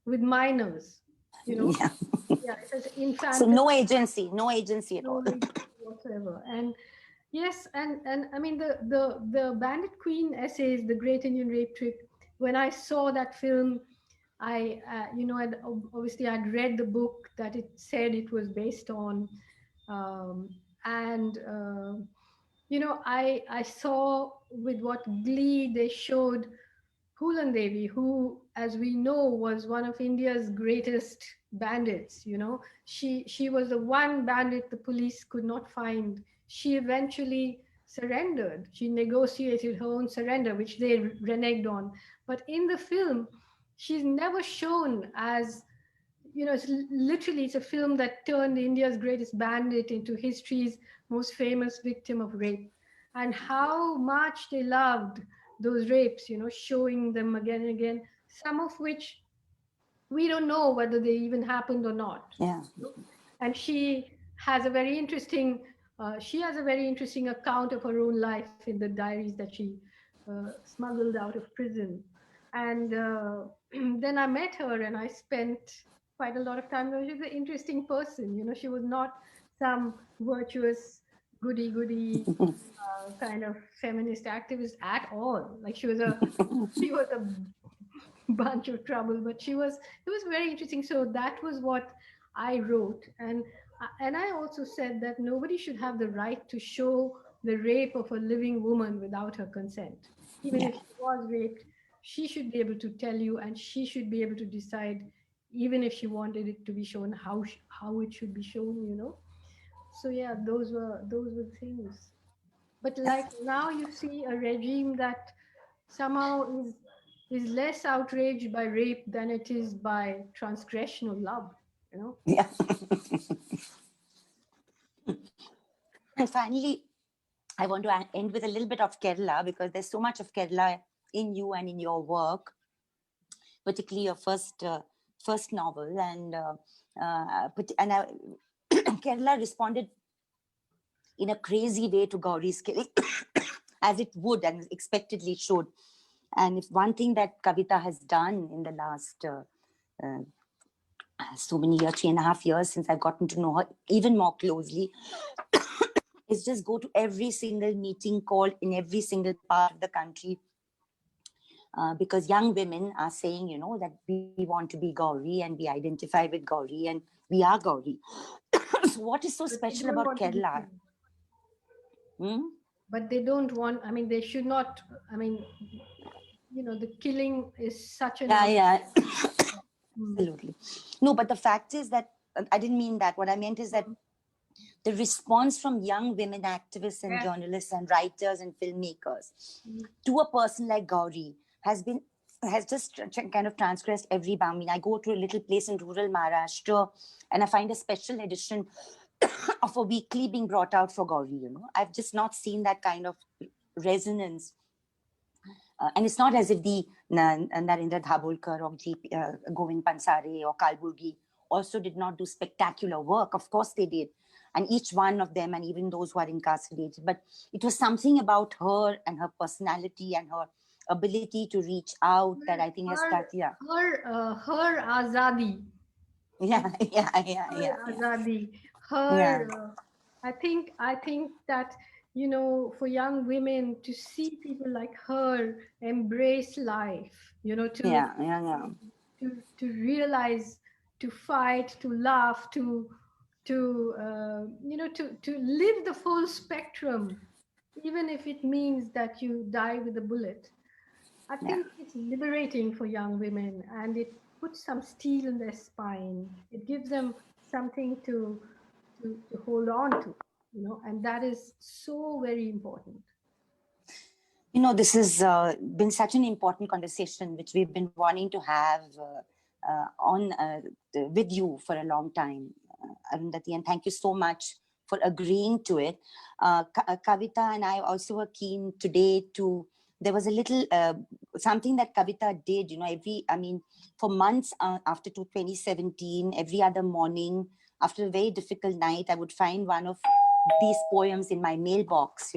with minors, Yeah. Yeah, it was infantile. So no agency at No all. agency whatsoever. And yes, and I mean the Bandit Queen essays, the Great Indian Rape Trick. When I saw that film, I obviously I'd read the book that it said it was based on, um, and I saw with what glee they showed Hulan Devi, who, as we know, was one of India's greatest bandits. She was the one bandit the police could not find. She eventually surrendered. She negotiated her own surrender, which they reneged on. But in the film, she's never shown as, it's a film that turned India's greatest bandit into history's most famous victim of rape. And how much they loved those rapes, showing them again and again, some of which we don't know whether they even happened or not. Yeah. And has a very interesting account of her own life in the diaries that she smuggled out of prison. And then I met her and I spent quite a lot of time. She was an interesting person. She was not some virtuous goody kind of feminist activist at all. Like she was a bunch of trouble, but it was very interesting. So that was what I wrote. And I also said that nobody should have the right to show the rape of a living woman without her consent. Even if she was raped, she should be able to tell you, and she should be able to decide, even if she wanted it to be shown, how it should be shown. So yeah, those were things. But like now you see a regime that somehow is less outraged by rape than it is by transgression of love. Yeah. And finally, I want to end with a little bit of Kerala, because there's so much of Kerala in you and in your work, particularly your first novel. And Kerala responded in a crazy way to Gauri's killing, as it would and expectedly should. And if one thing that Kavita has done in the last so many years, 3.5 years, since I've gotten to know her even more closely, is just go to every single meeting called in every single part of the country, because young women are saying, that we want to be Gauri and we identify with Gauri and we are Gauri. So what is so special about Kerala? But they don't want, they should not, the killing is such an... Yeah. Absolutely. No, but the fact is that, I didn't mean that. What I meant is that the response from young women activists and journalists and writers and filmmakers to a person like Gauri has just kind of transgressed every bound. I go to a little place in rural Maharashtra and I find a special edition of a weekly being brought out for Gauri. I've just not seen that kind of resonance. And it's not as if the Narendra Dhabulkar or Govind Pansare or Kalburgi also did not do spectacular work. Of course they did. And each one of them, and even those who are incarcerated. But it was something about her and her personality and her ability to reach out that I think has got, her azadi. Azadi. I think that, for young women to see people like her embrace life, to realize, to fight, to laugh, to live the full spectrum, even if it means that you die with a bullet. I think it's liberating for young women, and it puts some steel in their spine. It gives them something to hold on to, and that is so very important. This has been such an important conversation, which we've been wanting to have with you for a long time, Arundhati, and thank you so much for agreeing to it. Kavita and I also were keen today to, there was a little something that Kavita did, for months after 2017, every other morning, after a very difficult night, I would find one of these poems in my mailbox,